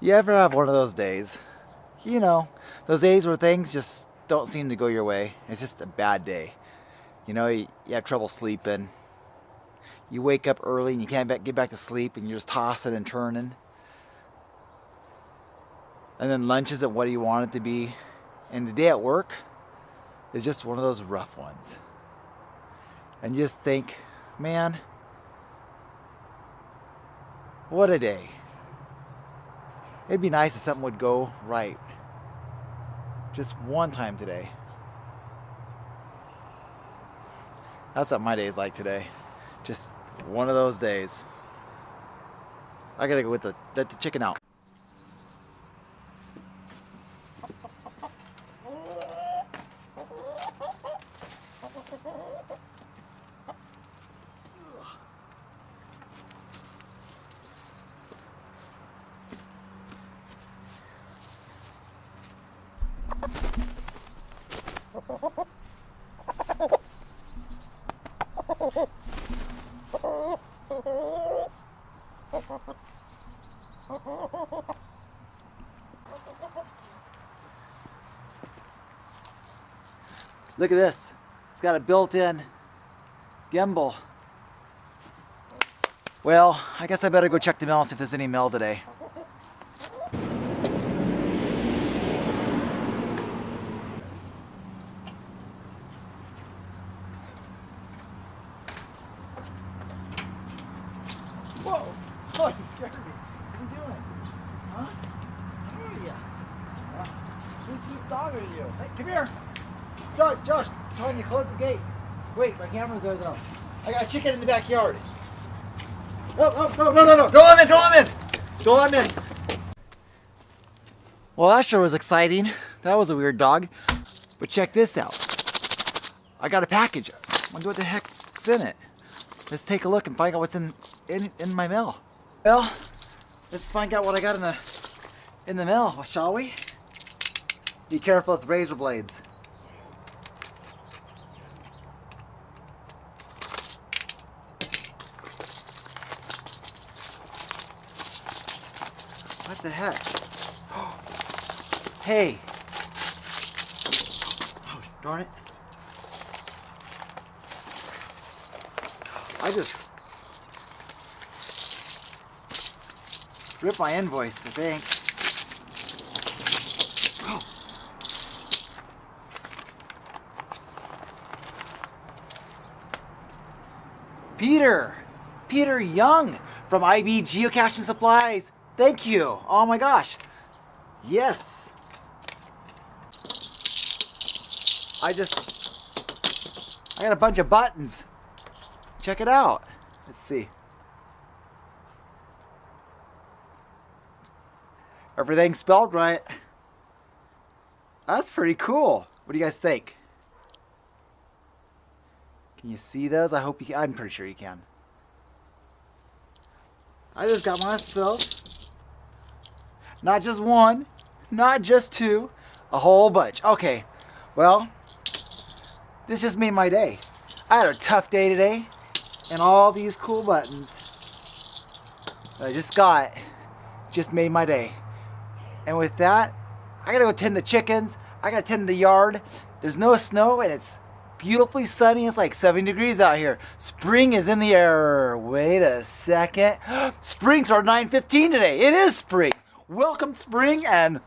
You ever have one of those days? You know, those days where things just don't seem to go your way. It's just a bad day. You know, you have trouble sleeping. You wake up early and you can't get back to sleep and you're just tossing and turning. And then lunch isn't what you want it to be. And the day at work is just one of those rough ones. And you just think, man, what a day. It'd be nice if something would go right. Just one time today. That's what my day is like today. Just one of those days. I gotta go with the chicken out. Look at this. It's got a built-in gimbal. Well, I guess I better go check the mail and see if there's any mail today. Whoa! Oh, you scared me. What are you doing? Huh? Who are you? Whose dog are you? Hey, come here! Josh, Tony, close the gate. Wait, my camera's there though. I got a chicken in the backyard. No, don't let him in! Don't let him in! Well, that sure was exciting. That was a weird dog. But check this out. I got a package. I wonder what the heck's in it. Let's take a look and find out what's in my mail. Well, let's find out what I got in the mail, shall we? Be careful with razor blades. What the heck? Hey! Oh, darn it. I just ripped my invoice, I think. Oh. Peter Young from IB Geocaching Supplies. Thank you. Oh my gosh. Yes. I got a bunch of buttons. Check it out. Let's see. Everything's spelled right. That's pretty cool. What do you guys think? Can you see those? I hope you can. I'm pretty sure you can. I just got myself not just one, not just two, a whole bunch. Okay, well, this just made my day. I had a tough day today, and all these cool buttons that I just got just made my day. And with that, I gotta go tend the chickens. I gotta tend the yard. There's no snow, and it's beautifully sunny. It's like 70 degrees out here. Spring is in the air. Wait a second. Spring started 9:15 today. It is spring. Welcome spring and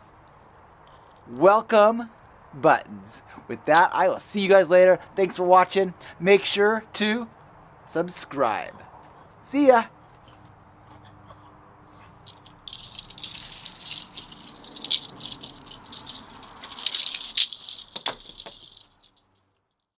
welcome buttons. With that, I will see you guys later. Thanks for watching. Make sure to subscribe. See ya.